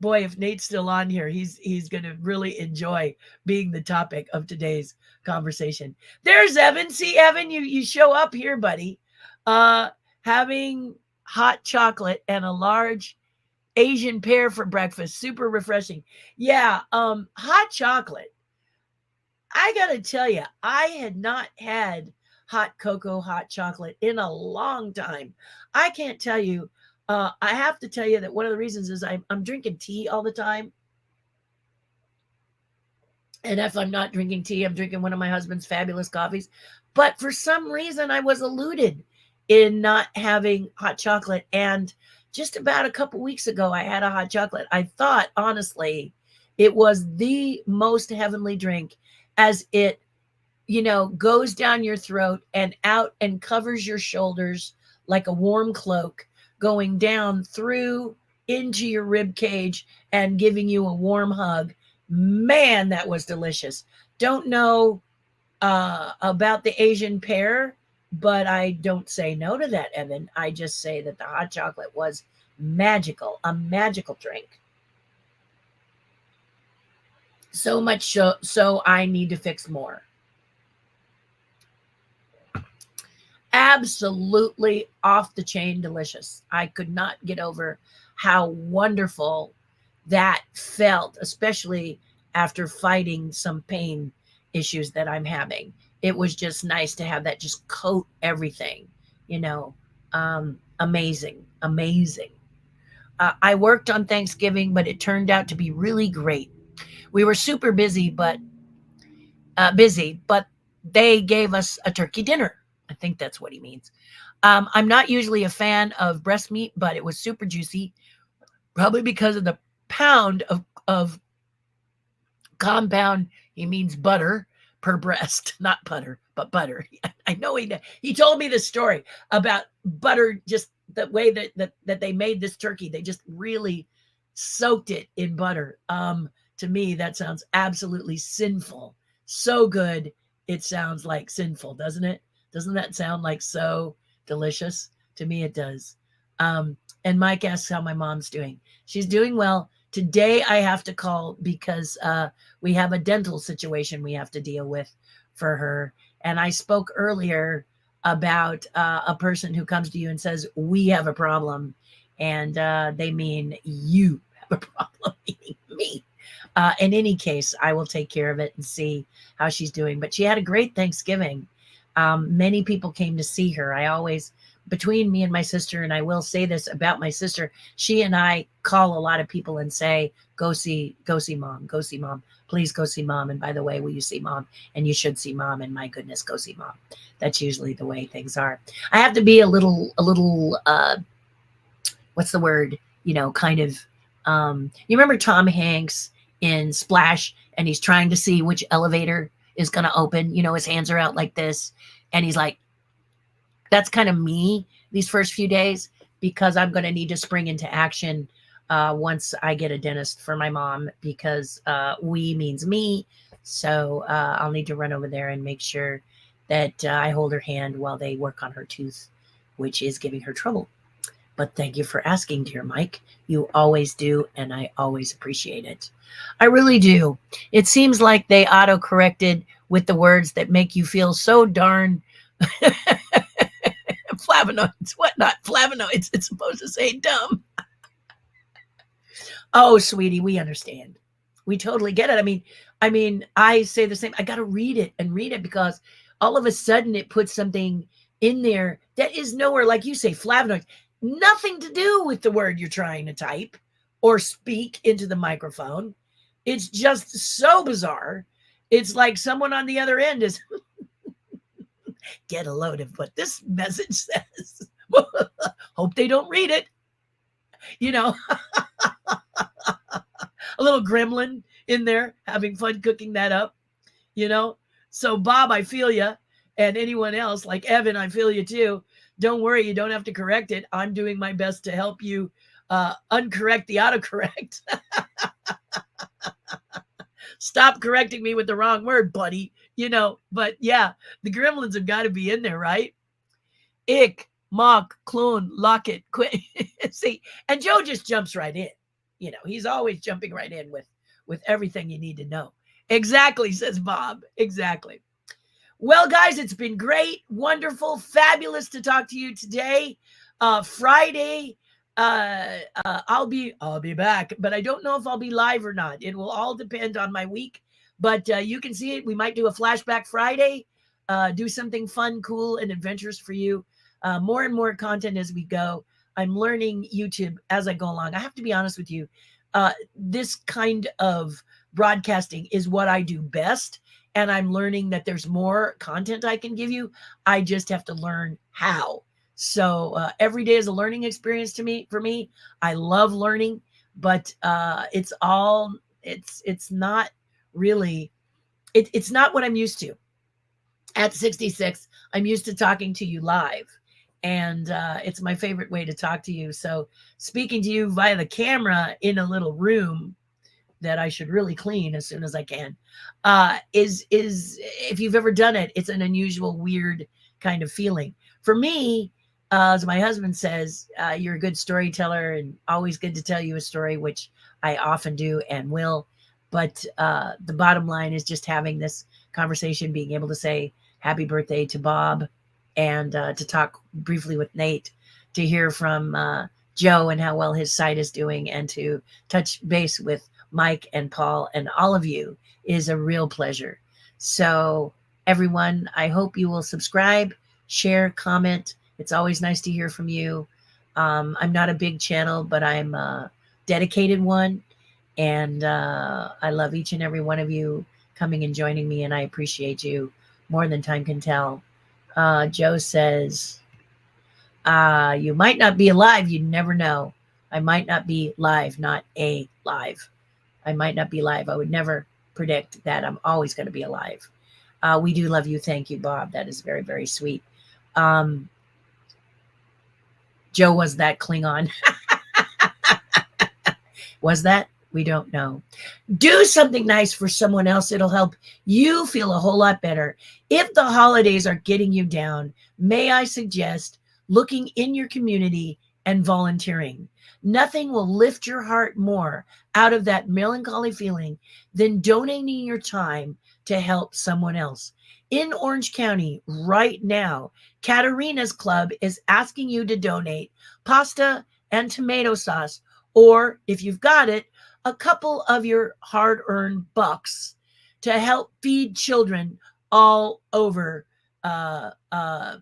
Boy, if Nate's still on here, he's going to really enjoy being the topic of today's conversation. There's Evan. See, Evan, you show up here, buddy. Having hot chocolate and a large Asian pear for breakfast. Super refreshing. Yeah, hot chocolate. I got to tell you, I had not had hot cocoa, hot chocolate in a long time. I can't tell you. I have to tell you that one of the reasons is I'm drinking tea all the time. And if I'm not drinking tea, I'm drinking one of my husband's fabulous coffees. But for some reason, I was eluded in not having hot chocolate. And just about a couple weeks ago, I had a hot chocolate. I thought, honestly, it was the most heavenly drink as it goes down your throat and out and covers your shoulders like a warm cloak, going down through into your rib cage and giving you a warm hug. Man, that was delicious. Don't know about the Asian pear, but I don't say no to that, Evan. I just say that the hot chocolate was magical, a magical drink. So much so I need to fix more. Absolutely off the chain delicious. I could not get over how wonderful that felt, especially after fighting some pain issues that I'm having. It was just nice to have that just coat everything, amazing. I worked on Thanksgiving, but it turned out to be really great. We were super busy, but they gave us a turkey dinner. I think that's what he means. I'm not usually a fan of breast meat, but it was super juicy, probably because of the pound of compound, he means butter per breast, not butter, but butter. I know he told me this story about butter, just the way that they made this turkey. They just really soaked it in butter. To me, that sounds absolutely sinful. So good, it sounds like sinful, doesn't it? Doesn't that sound like so delicious? To me, it does. And Mike asks how my mom's doing. She's doing well. Today, I have to call because we have a dental situation we have to deal with for her. And I spoke earlier about a person who comes to you and says, we have a problem. And they mean you have a problem, meaning me. In any case, I will take care of it and see how she's doing. But she had a great Thanksgiving. Many people came to see her. I always, between me and my sister, and I will say this about my sister, she and I call a lot of people and say, go see mom, go see mom, please go see mom. And by the way, will you see mom? And you should see mom. And my goodness, go see mom. That's usually the way things are. I have to be a little, what's the word? Kind of, you remember Tom Hanks in Splash, and he's trying to see which elevator is going to open. His hands are out like this. And he's like, that's kind of me these first few days, because I'm going to need to spring into action once I get a dentist for my mom, because we means me. So I'll need to run over there and make sure that I hold her hand while they work on her tooth, which is giving her trouble. But thank you for asking, dear Mike. You always do, and I always appreciate it. I really do. It seems like they auto-corrected with the words that make you feel so darn flavonoids, whatnot, flavonoids. It's supposed to say dumb. Oh, sweetie, we understand. We totally get it. I mean, I say the same. I got to read it because all of a sudden it puts something in there that is nowhere, like you say, flavonoids, nothing to do with the word you're trying to type or speak into the microphone. It's just so bizarre. It's like someone on the other end is get a load of what this message says. Hope they don't read it. A little gremlin in there having fun cooking that up. So Bob, I feel you. And anyone else like Evan, I feel you too. Don't worry, you don't have to correct it. I'm doing my best to help you uncorrect the autocorrect. Stop correcting me with the wrong word, buddy. But yeah, the gremlins have got to be in there, right? Ick, mock, clone, lock it, quit. See, and Joe just jumps right in. He's always jumping right in with everything you need to know. Exactly, says Bob. Exactly. Well, guys, it's been great, wonderful, fabulous to talk to you today. Friday, I'll be back, but I don't know if I'll be live or not. It will all depend on my week, but you can see it. We might do a flashback Friday, do something fun, cool, and adventurous for you. More and more content as we go. I'm learning YouTube as I go along. I have to be honest with you. This kind of broadcasting is what I do best. And I'm learning that there's more content I can give you. I just have to learn how. So every day is a learning experience for me. I love learning, but it's not really, it's not what I'm used to. At 66, I'm used to talking to you live. And it's my favorite way to talk to you. So speaking to you via the camera in a little room that I should really clean as soon as I can, is if you've ever done it, it's an unusual, weird kind of feeling. For me, as my husband says, you're a good storyteller and always good to tell you a story, which I often do and will. But the bottom line is just having this conversation, being able to say happy birthday to Bob, and to talk briefly with Nate, to hear from Joe and how well his site is doing, and to touch base with Mike and Paul and all of you is a real pleasure. So everyone, I hope you will subscribe, share, comment. It's always nice to hear from you. I'm not a big channel, but I'm a dedicated one. And I love each and every one of you coming and joining me, and I appreciate you more than time can tell. Joe says, you might not be alive. You never know. I might not be live, not a live. I might not be live. I would never predict that I'm always going to be alive. We do love you. Thank you, Bob. That is very, very sweet. Um, Joe, was that Klingon? Was that? We don't know. Do something nice for someone else. It'll help you feel a whole lot better. If the holidays are getting you down, may I suggest looking in your community and volunteering. Nothing will lift your heart more out of that melancholy feeling than donating your time to help someone else. In Orange County right now, Katarina's Club is asking you to donate pasta and tomato sauce, or if you've got it, a couple of your hard-earned bucks to help feed children all over uh, uh,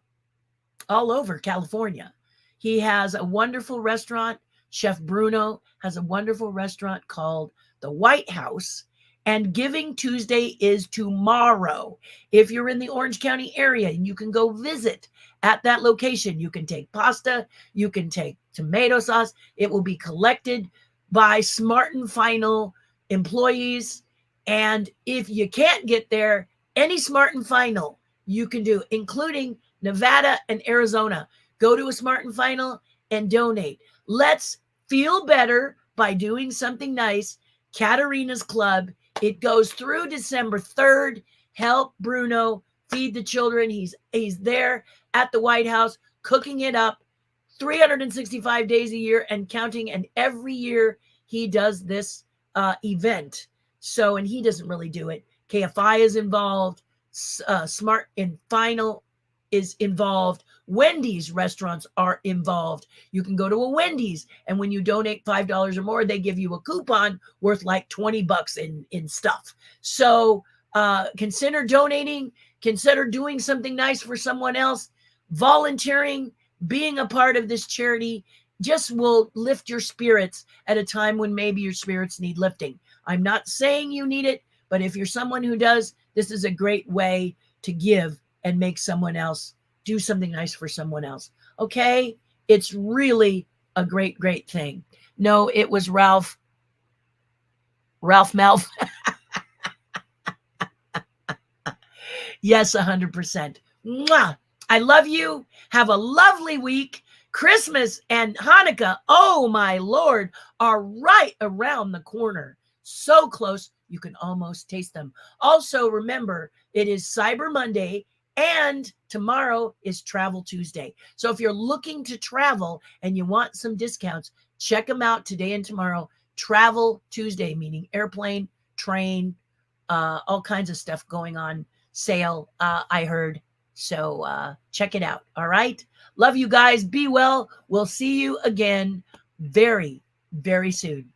all over California. He has a wonderful restaurant. Chef Bruno has a wonderful restaurant called the White House. And Giving Tuesday is tomorrow. If you're in the Orange County area, you can go visit at that location. You can take pasta, you can take tomato sauce. It will be collected by Smart and Final employees. And if you can't get there, any Smart and Final you can do, including Nevada and Arizona. Go to a Smart and Final and donate. Let's feel better by doing something nice. Katarina's Club. It goes through December 3rd. Help Bruno feed the children. He's there at the White House cooking it up 365 days a year and counting. And every year he does this event. So, and he doesn't really do it. KFI is involved. Smart and Final is involved. Wendy's restaurants are involved. You can go to a Wendy's, and when you donate $5 or more, they give you a coupon worth like $20 in stuff. So consider donating, consider doing something nice for someone else, volunteering, being a part of this charity just will lift your spirits at a time when maybe your spirits need lifting. I'm not saying you need it, but if you're someone who does, this is a great way to give and make someone else do something nice for someone else. Okay? It's really a great, great thing. No, it was Ralph Malf. Yes, 100%. Mwah! I love you. Have a lovely week. Christmas and Hanukkah, oh my Lord, are right around the corner. So close, you can almost taste them. Also, remember, it is Cyber Monday and tomorrow is Travel Tuesday. So if you're looking to travel and you want some discounts, check them out today and tomorrow. Travel Tuesday, meaning airplane, train, all kinds of stuff going on sale, I heard. So check it out. All right. Love you guys. Be well. We'll see you again very, very soon.